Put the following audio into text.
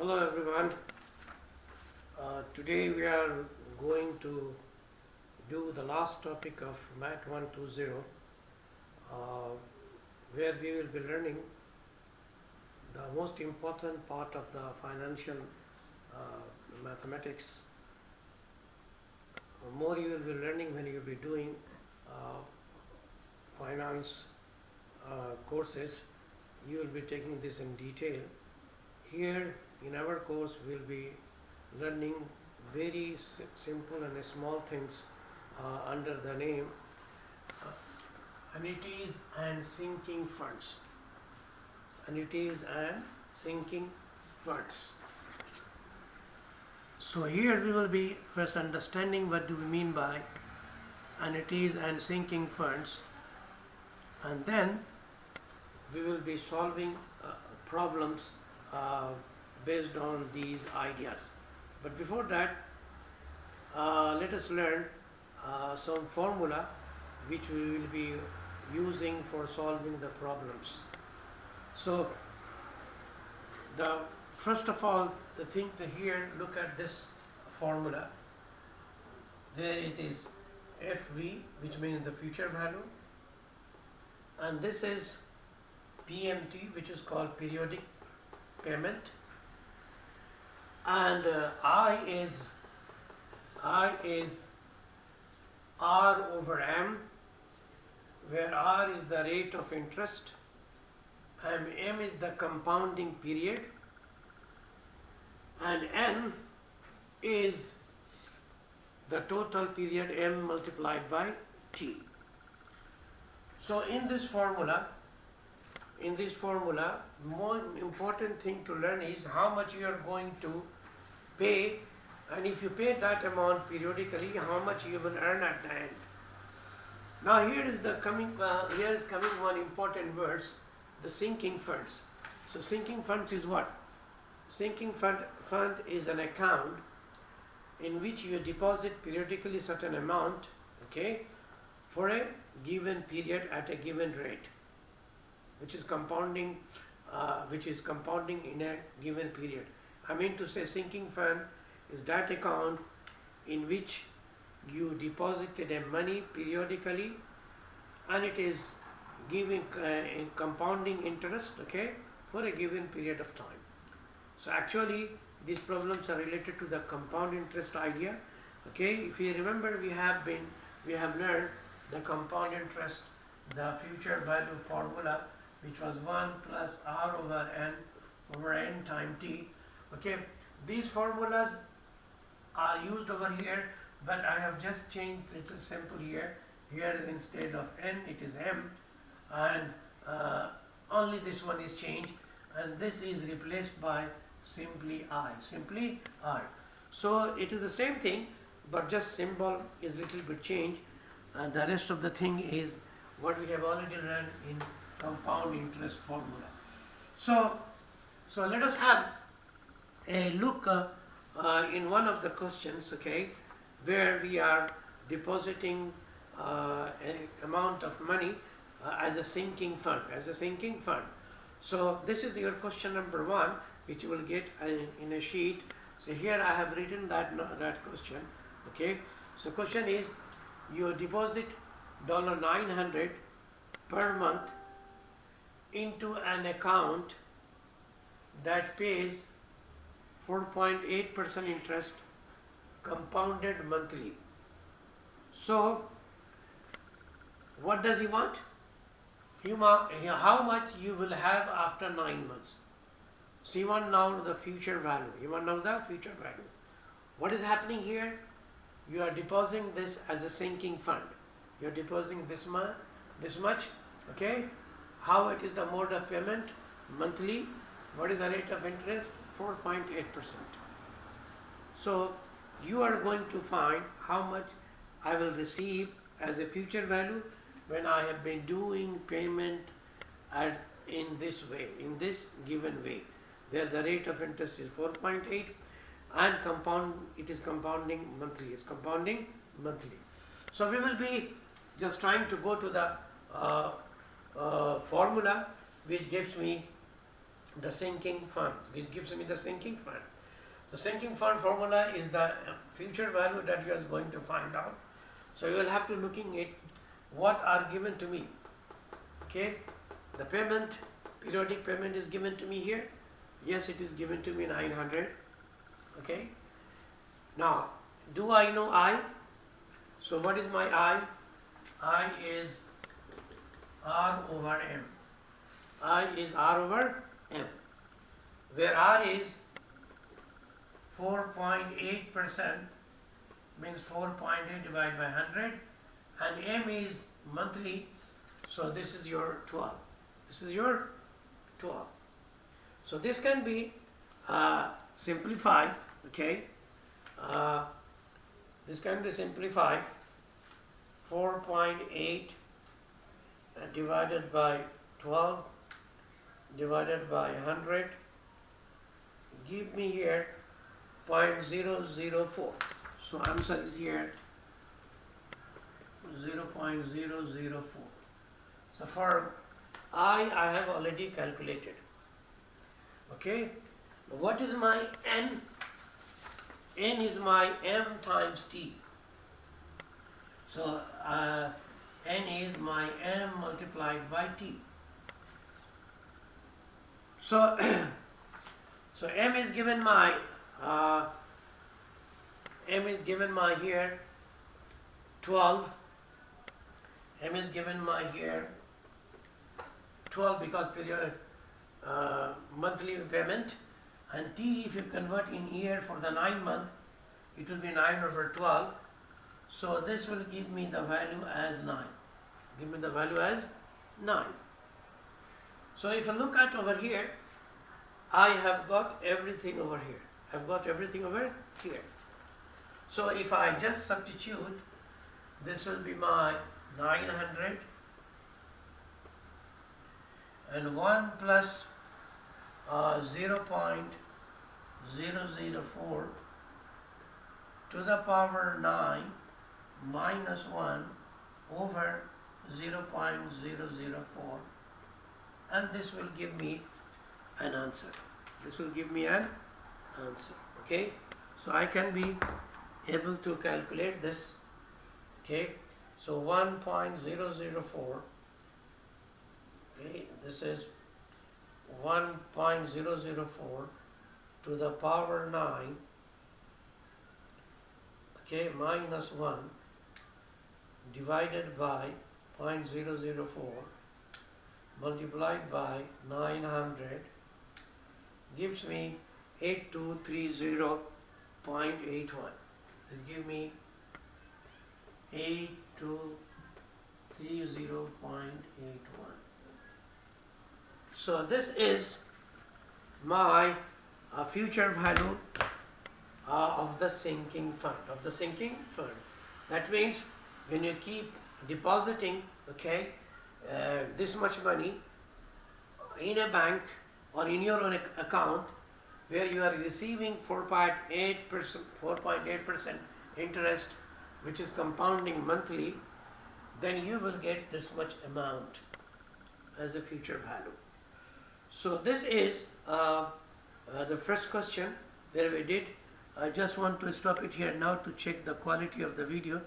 Hello everyone. Today we are going to do the last topic of Math 120, where we will be learning the most important part of the financial mathematics. More you will be learning when you will be doing finance courses. You will be taking this in detail. Here in our course we will be learning very simple and small things under the name annuities and sinking funds. Annuities and sinking funds. So here we will be first understanding what do we mean by annuities and sinking funds, and then we will be solving problems based on these ideas. But before that, let us learn some formula which we will be using for solving the problems. So first of all, the thing to here, look at this formula. There it is FV, which means the future value, and this is PMT, which is called periodic payment, and I is R over M, where R is the rate of interest and M is the compounding period, and N is the total period M multiplied by T. So in this formula, more important thing to learn is how much you are going to pay, and if you pay that amount periodically, how much you will earn at the end. Now here is coming one important words, the sinking funds. So sinking funds is what? Sinking fund is an account in which you deposit periodically certain amount, okay, for a given period at a given rate, which is compounding in a given period. I mean to say, sinking fund is that account in which you deposited a money periodically, and it is giving compounding interest, okay, for a given period of time. So actually these problems are related to the compound interest idea. Okay, if you remember, we have learned the compound interest, the future value formula, which was 1 plus R over N time T. Okay, these formulas are used over here, but I have just changed little simple here. Here instead of N it is M, and only this one is changed, and this is replaced by simply I. So it is the same thing, but just symbol is little bit changed, and the rest of the thing is what we have already learned in compound interest formula. So let us have a look in one of the questions, okay, where we are depositing an amount of money as a sinking fund. So this is your question number 1, which you will get in a sheet. So here I have written that question, okay. So question is, you deposit $900 per month into an account that pays 4.8% interest compounded monthly. So what does he want? How much you will have after 9 months. So you want now the future value. What is happening here? You are depositing this as a sinking fund. You are depositing this much, okay? How it is the mode of payment? Monthly. What is the rate of interest? 4.8%. So you are going to find how much I will receive as a future value when I have been doing payment in this way, in this given way, where the rate of interest is 4.8 and it is compounding monthly. So we will be just trying to go to the formula which gives me the sinking fund, which gives me the sinking fund. So sinking fund formula is the future value that you are going to find out. So you will have to looking at what are given to me. Okay, the payment, periodic payment is given to me here. Yes, it is given to me 900. Okay, now do I know I? So what is my I? I is R over M. I is R over M, where R is 4.8%, means 4.8 divided by 100, and M is monthly, so this is your 12. This is your 12. So this can be simplified, okay? This can be simplified. 4.8 divided by 12 divided by 100 give me here 0.004. So answer is here 0.004. So for I have already calculated. Okay, what is my N? N is my M times T. So N is my M multiplied by T. So so M is given my here 12. M is given my here 12 because period monthly payment, and T, if you convert in year for the 9 month, it will be 9 over 12. So this will give me the value as 9. Give me the value as 9. So if you look at over here, I have got everything over here. I've got everything over here. So if I just substitute, this will be my 900 and 1 plus 0.004 to the power 9 minus 1 over 0.004, and this will give me an answer. This will give me an answer. Okay, so I can be able to calculate this. Okay, so 1.004. Okay, this is 1.004 to the power 9, okay, minus 1 divided by 0.004 multiplied by 900 gives me 8230.81. This gives me 8230.81. So this is my future value of the sinking fund. That means when you keep depositing, okay, this much money in a bank or in your own account, where you are receiving 4.8% interest, which is compounding monthly, then you will get this much amount as a future value. So this is the first question where we did. I just want to stop it here now to check the quality of the video.